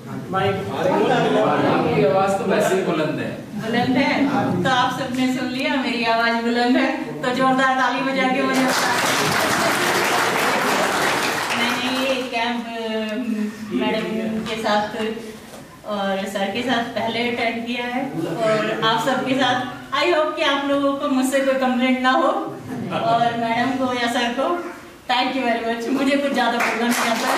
आपकी आवाज तो वैसे ही बुलंद है। बुलंद है तो आप सबने सुन लिया, मेरी आवाज बुलंद है तो जोरदार ताली बजा के मुझे मैंने ये कैंप मैडम के साथ और सर के साथ पहले अटेंड किया है और आप सबके साथ। आई होप कि आप लोगों को मुझसे कोई कंप्लेंट ना हो और मैडम को या सर को थैंक यू वेरी मच। मुझे कुछ ज्यादा बोलना नहीं आता है।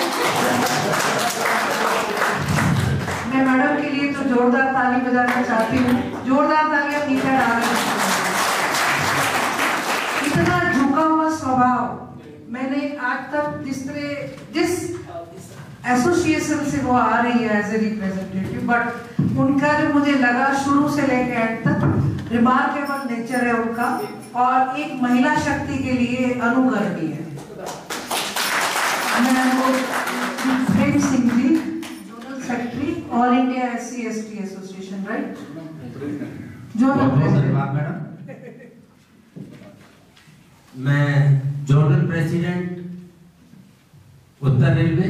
मैं मैडम के लिए तो जोरदार ताली बजाना चाहती हूँ। जोरदार तालियां नीचे डाल रही हैं। इतना झुका हुआ स्वभाव मैंने आज तक जिस एसोसिएशन से वो आ रही है एज ए रिप्रेजेंटेटिव, बट उनका जो मुझे लगा शुरू से लेकर एंड तक रिमार्केबल नेचर है उनका और एक महिला शक्ति के लिए अनुकरणीय है। Prem Singh ji, general secretary all India SC/ST association, right? General president madam, मैं जनरल प्रेसिडेंट उत्तर रेलवे,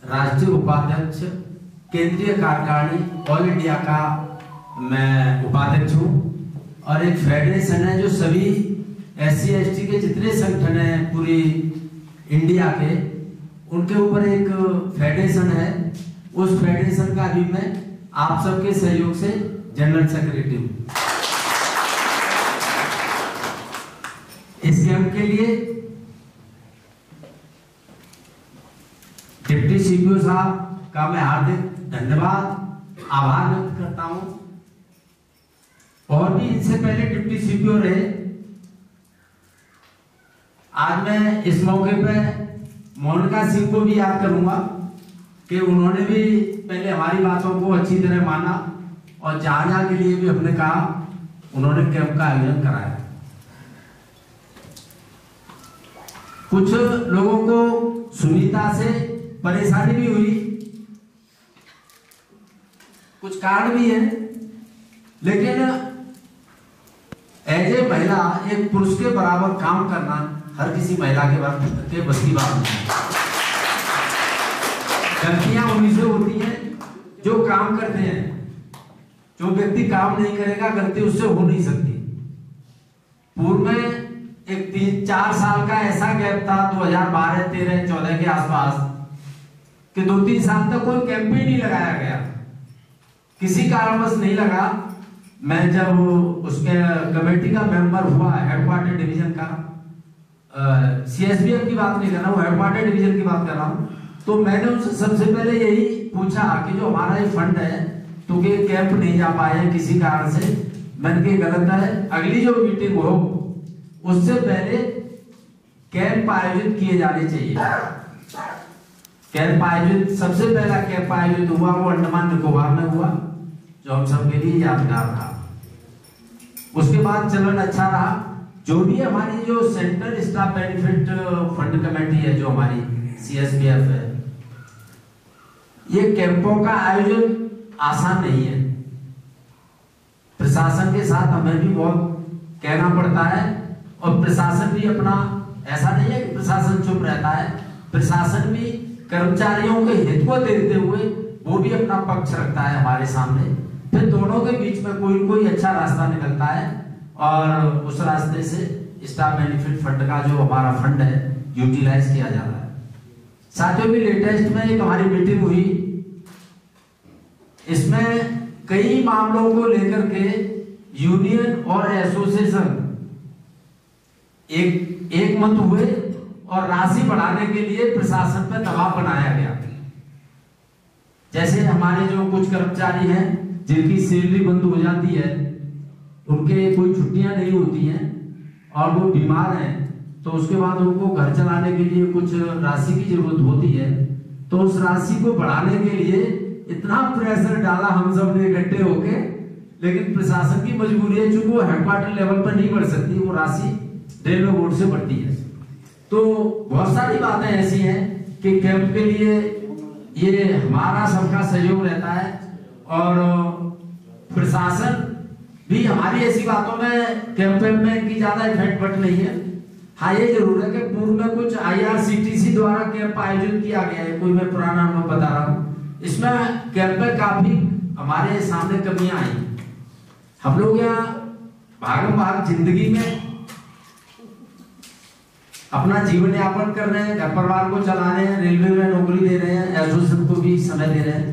राष्ट्रीय उपाध्यक्ष, केंद्रीय कार्यकारिणी ऑल इंडिया का मैं उपाध्यक्ष हूँ और एक फेडरेशन है जो सभी SC/ST के जितने संगठन हैं पूरी इंडिया के, उनके ऊपर एक फेडरेशन है। उस फेडरेशन का भी मैं आप सबके सहयोग से जनरल सेक्रेटरी हूँ। इस कैंप के लिए डिप्टी CPO साहब का मैं हार्दिक धन्यवाद आभार व्यक्त करता हूं और भी इनसे पहले डिप्टी CPO रहे। आज मैं इस मौके पे मोनिका सिंह को भी याद करूंगा कि उन्होंने भी पहले हमारी बातों को अच्छी तरह माना और जहां के लिए भी हमने कहा उन्होंने कैंप का आयोजन कराया। कुछ लोगों को सुनीता से परेशानी भी हुई, कुछ कारण भी है, लेकिन एज ए महिला एक पुरुष के बराबर काम करना हर किसी महिला के बस की बात नहीं है। गलतियां उन्हीं से होती हैं जो काम करते हैं। जो व्यक्ति काम नहीं करेगा गलती उससे हो नहीं सकती। पूर्व में एक 3-4 साल का ऐसा गैप था 2012, 13, 14 के आसपास कि 2-3 साल तक कोई कैंप ही नहीं लगाया गया, किसी कारणवश नहीं लगा। मैं जब उसके कमेटी का मेंबर हुआ हेडक्वार्टर डिवीजन का, CSBM की बात नहीं कर रहा हूँ, हेडक्वार्टर डिवीजन की बात कर रहा हूँ, तो मैंने उनसे सबसे पहले यही पूछा कि जो हमारा ये फंड है तो ये कैंप नहीं जा पाए किसी कारण से। मैंने कहा गलत है, अगली जो मीटिंग हो उससे पहले कैंप आयोजित किए जाने चाहिए। कैंप आयोजित, सबसे पहला कैंप आयोजित हुआ वो अंडमान निकोबार में हुआ, जो हम सबके लिए यादगार था। उसके बाद चलन अच्छा रहा। जो भी हमारी जो central staff benefit fund committee है, जो हमारी CSBF है, ये कैंपों का आयोजन आसान नहीं है। प्रशासन के साथ हमें भी बहुत कहना पड़ता है और प्रशासन भी अपना, ऐसा नहीं है कि प्रशासन चुप रहता है, प्रशासन भी कर्मचारियों के हित को देखते हुए वो भी अपना पक्ष रखता है हमारे सामने। फिर दोनों के बीच में कोई कोई अच्छा रास्ता निकलता है और उस रास्ते से स्टाफ बेनिफिट फंड का जो हमारा फंड है यूटिलाइज किया जाता है। साथियों भी लेटेस्ट में एक हमारी मीटिंग हुई, इसमें कई मामलों को लेकर के यूनियन और एसोसिएशन एक मत हुए और राशि बढ़ाने के लिए प्रशासन पर दबाव बनाया गया। जैसे हमारे जो कुछ कर्मचारी हैं जिनकी सैलरी बंद हो जाती है, उनके कोई छुट्टियां नहीं होती हैं और वो बीमार हैं, तो उसके बाद उनको घर चलाने के लिए कुछ राशि की जरूरत होती है, तो उस राशि को बढ़ाने के लिए इतना प्रेशर डाला हम सब ने इकट्ठे होके, लेकिन प्रशासन की मजबूरी है, चूंकि वो हेडक्वार्टर लेवल पर नहीं बढ़ सकती, वो राशि रेलवे बोर्ड से बढ़ती है। तो बहुत सारी बातें ऐसी हैं कि कैंप के लिए ये हमारा सबका सहयोग रहता है और प्रशासन भी हमारी ऐसी बातों में कैंप में इनकी ज्यादा इफेक्ट बट नहीं है। हाँ, ये जरूर है कि पूर्व में कुछ IRCTC द्वारा कैंप आयोजित किया गया है, कोई मैं पुराना नाम बता रहा हूँ, इसमें कैंप में काफी हमारे सामने कमियां आई। हम लोग यहाँ भागम भाग जिंदगी में अपना जीवन यापन कर रहे हैं, घर परिवार को चला रहे हैं, रेलवे में नौकरी दे रहे हैं, एसोसिएशन को भी समय दे रहे हैं,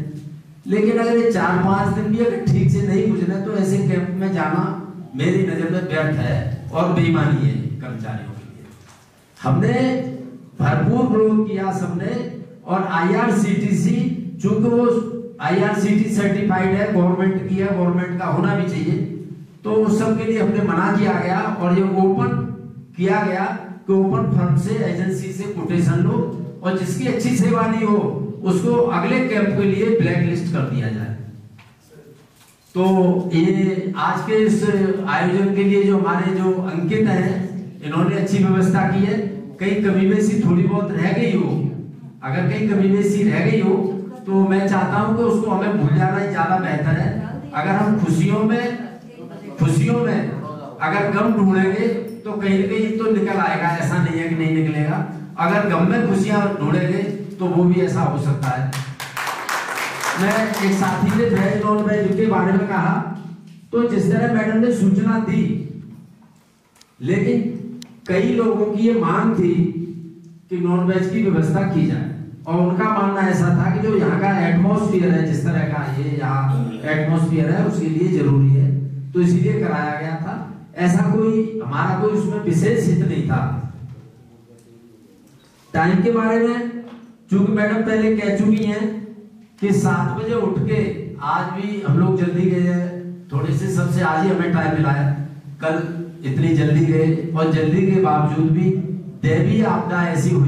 लेकिन अगर ये 4-5 दिन भी अगर ठीक से नहीं गुजरे तो ऐसे कैंप में जाना मेरी नजर में व्यर्थ है और बेईमानी है कर्मचारियों के लिए। हमने भरपूर विरोध किया सबने, और आईआरसीटीसी चूंकि वो आईआरसीटी सर्टिफाइड है, गवर्नमेंट की है, गवर्नमेंट का होना भी चाहिए, तो उस सब के लिए हमने मना किया गया और ये ओपन किया गया कि ओपन फर्म से, एजेंसी से कोटेशन लो, और जिसकी अच्छी सेवा नहीं हो उसको अगले कैंप के लिए ब्लैक लिस्ट कर दिया जाए। तो ये आज के इस आयोजन के लिए जो हमारे जो अंकित हैं, इन्होंने अच्छी व्यवस्था की है। कहीं कमी बेसी थोड़ी बहुत रह गई हो, अगर कहीं कमी बेसी रह गई हो तो मैं चाहता हूं कि उसको हमें भूल जाना ही ज्यादा बेहतर है। अगर हम खुशियों में अगर गम ढूंढेंगे तो कहीं न कहीं तो निकल आएगा, ऐसा नहीं है कि नहीं निकलेगा। अगर गम में खुशियां ढूंढेंगे तो वो भी ऐसा हो सकता है। मैं एक साथी ने वेज नॉन वेज के बारे में कहा, तो जिस तरह मैडम ने सूचना दी, लेकिन कई लोगों की ये मांग थी कि नॉन वेज की व्यवस्था की जाए, और उनका मानना ऐसा था कि जो यहाँ का एटमॉस्फेयर है, जिस तरह का ये यहाँ एटमॉस्फेयर है उसके लिए जरूरी है, तो इसीलिए कराया गया था। ऐसा कोई हमारा कोई उसमें विशेष हित नहीं था। टाइम के बारे में चूंकि मैडम पहले कह चुकी हैं कि 7 बजे उठ के, आज भी हम लोग जल्दी गए हैं, थोड़े से सबसे आज ही हमें टाइम मिला है, कल इतनी जल्दी गए, और जल्दी के बावजूद भी दैवीय आपदा ऐसी हुई